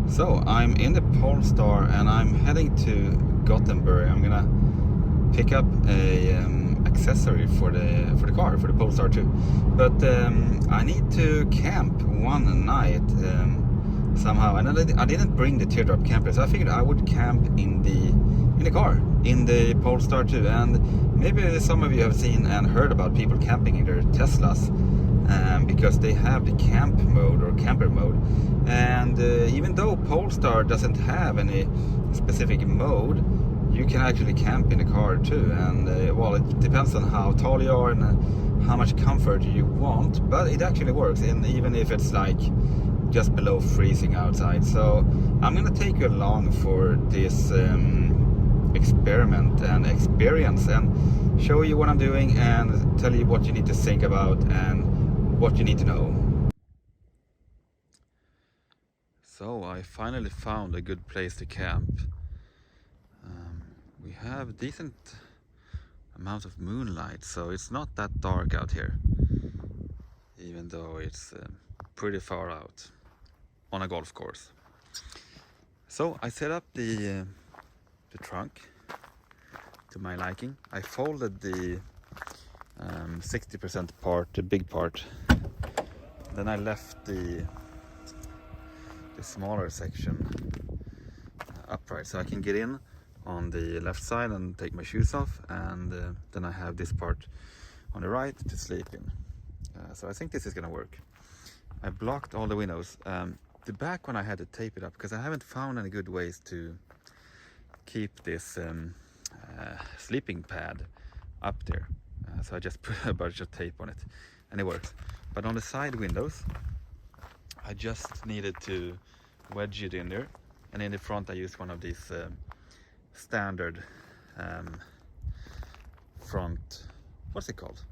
So I'm in the Polestar and I'm heading to Gothenburg. I'm gonna pick up a accessory for the car, for the Polestar 2. But I need to camp one night somehow, and I didn't bring the teardrop camper, so I figured I would camp in the car, in the Polestar 2. And maybe some of you have seen and heard about people camping in their Teslas. Because they have the camp mode or camper mode, and even though Polestar doesn't have any specific mode, you can actually camp in the car too. And well, it depends on how tall you are and how much comfort you want, but it actually works, and even if it's like just below freezing outside. So I'm gonna take you along for this experiment and experience and show you what I'm doing and tell you what you need to think about and what you need to know. So I finally found a good place to camp. We have decent amount of moonlight, so it's not that dark out here, even though it's pretty far out on a golf course. So I set up the trunk to my liking. I folded the 60% part, the big part. Then I left the smaller section upright, so I can get in on the left side and take my shoes off, and then I have this part on the right to sleep in. So I think this is gonna work. I blocked all the windows. The back one I had to tape it up because I haven't found any good ways to keep this sleeping pad up there. So I just put a bunch of tape on it and it works. But on the side windows, I just needed to wedge it in there, and in the front I used one of these standard front, what's it called?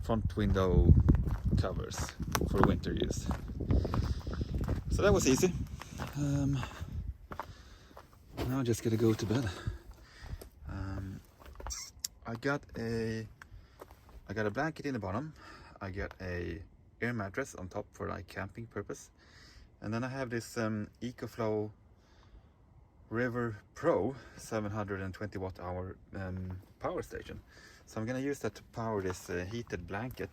Front window covers for winter use. So that was easy. Now I'm just gonna go to bed. I got a blanket in the bottom. I got a air mattress on top for like camping purpose, and then I have this EcoFlow River Pro 720 watt hour power station. So I'm gonna use that to power this heated blanket,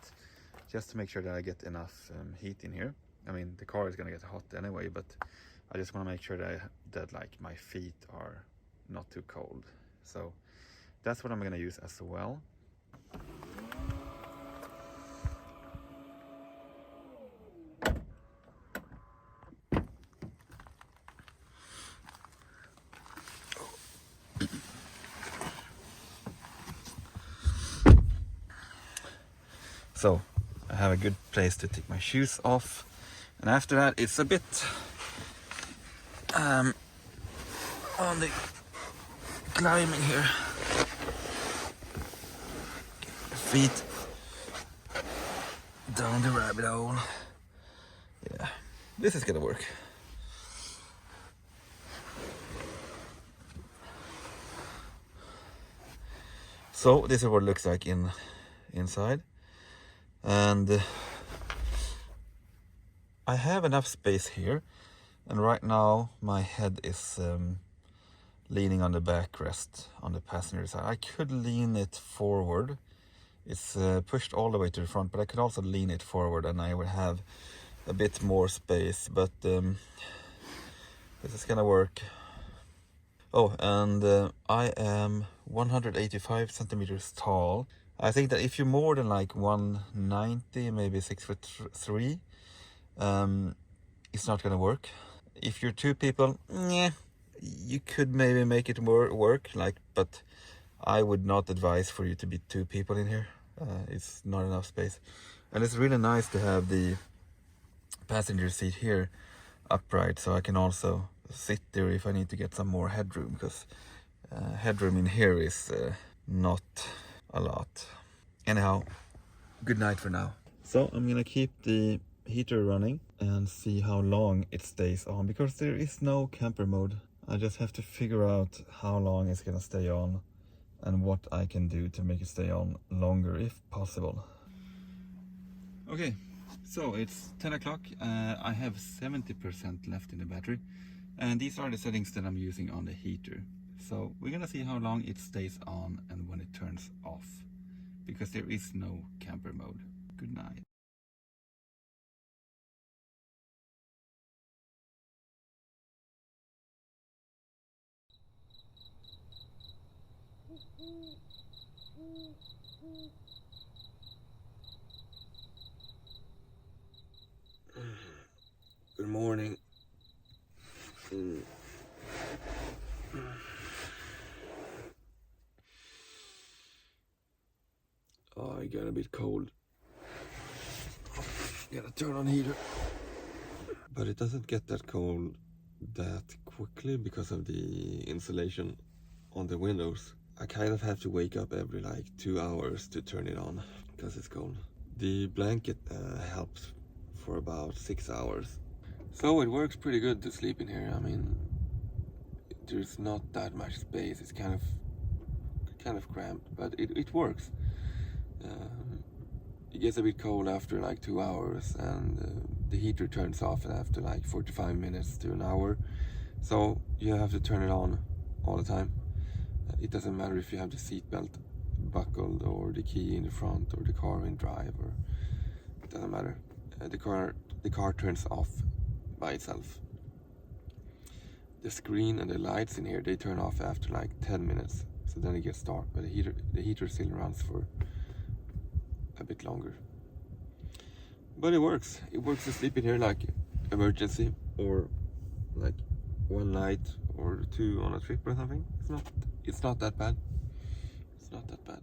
just to make sure that I get enough heat in here. I mean, the car is gonna get hot anyway, but I just want to make sure that like my feet are not too cold. So that's what I'm gonna use as well. So I have a good place to take my shoes off, and after that it's a bit on the climbing here. Feet down the rabbit hole. Yeah, this is gonna work. So this is what it looks like inside. And I have enough space here, and right now my head is leaning on the backrest on the passenger side. I could lean it forward. It's pushed all the way to the front, but I could also lean it forward and I would have a bit more space, but this is gonna work. Oh, and I am 185 centimeters tall. I think that if you're more than like 190, maybe 6'3", it's not gonna work. If you're two people, yeah, you could maybe make it work, like, but I would not advise for you to be two people in here. It's not enough space. And it's really nice to have the passenger seat here upright, so I can also sit there if I need to get some more headroom, because headroom in here is not a lot. Anyhow, good night for now. So I'm gonna keep the heater running and see how long it stays on, because there is no camper mode. I just have to figure out how long it's gonna stay on and what I can do to make it stay on longer if possible. Okay, so it's 10 o'clock. I have 70% left in the battery. And these are the settings that I'm using on the heater. So we're gonna see how long it stays on and when it turns off, because there is no camper mode. Good night. Good morning. Oh, I got a bit cold. Gotta turn on heater. But it doesn't get that cold that quickly because of the insulation on the windows. I kind of have to wake up every like 2 hours to turn it on because it's cold. The blanket helps for about 6 hours. So it works pretty good to sleep in here. I mean, there's not that much space. It's kind of cramped, but it works. It gets a bit cold after like 2 hours, and the heater turns off after like 45 minutes to an hour. So you have to turn it on all the time. It doesn't matter if you have the seatbelt buckled or the key in the front or the car in drive, or it doesn't matter. The car turns off by itself. The screen and the lights in here, they turn off after like 10 minutes. So then it gets dark, but the heater still runs for a bit longer. But it works. It works to sleep in here like emergency, or like one night or two on a trip or something. It's not that bad. It's not that bad.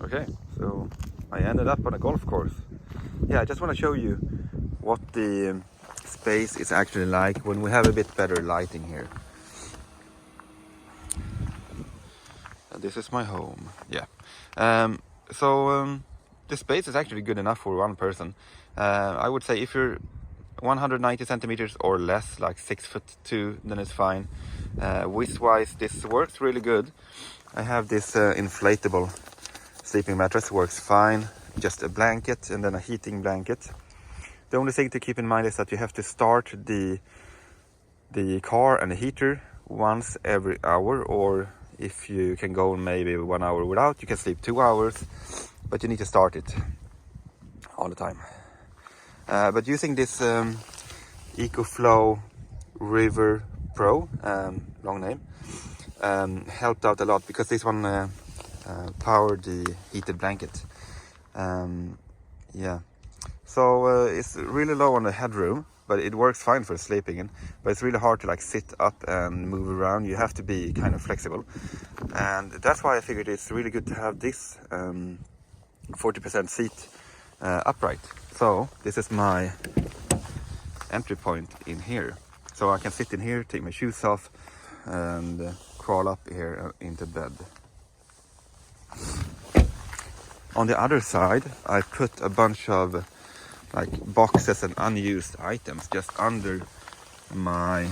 Okay, so I ended up on a golf course. Yeah, I just want to show you what the space is actually like when we have a bit better lighting here. And this is my home. Yeah. The space is actually good enough for one person. I would say if you're 190 centimeters or less, like 6'2", then it's fine. Width-wise, this works really good. I have this inflatable sleeping mattress, works fine. Just a blanket and then a heating blanket. The only thing to keep in mind is that you have to start the car and the heater once every hour, or if you can go maybe 1 hour without, you can sleep 2 hours, but you need to start it all the time. But using this EcoFlow River Pro, long name, helped out a lot, because this one powered the heated blanket. Yeah, so it's really low on the headroom, but it works fine for sleeping in. But it's really hard to like sit up and move around. You have to be kind of flexible, and that's why I figured it's really good to have this 40% seat upright. So this is my entry point in here, so I can sit in here, take my shoes off, and crawl up here into bed. On the other side, I put a bunch of like boxes and unused items just under my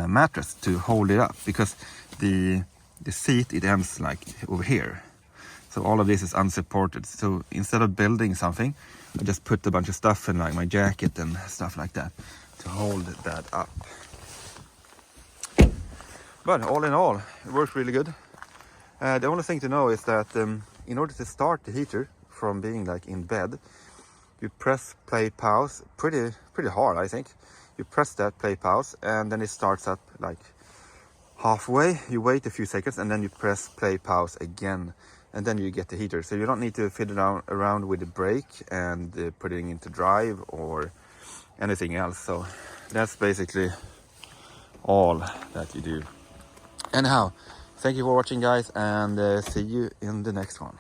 mattress to hold it up, because the seat, it ends like over here. So all of this is unsupported. So instead of building something, I just put a bunch of stuff in, like my jacket and stuff like that, to hold that up. But all in all, it works really good. The only thing to know is that in order to start the heater from being like in bed, you press play pause pretty hard, I think. You press that play pause and then it starts up like halfway. You wait a few seconds and then you press play pause again, and then you get the heater. So you don't need to fiddle around with the brake and putting into drive or anything else. So that's basically all that you do. Anyhow, thank you for watching, guys, and see you in the next one.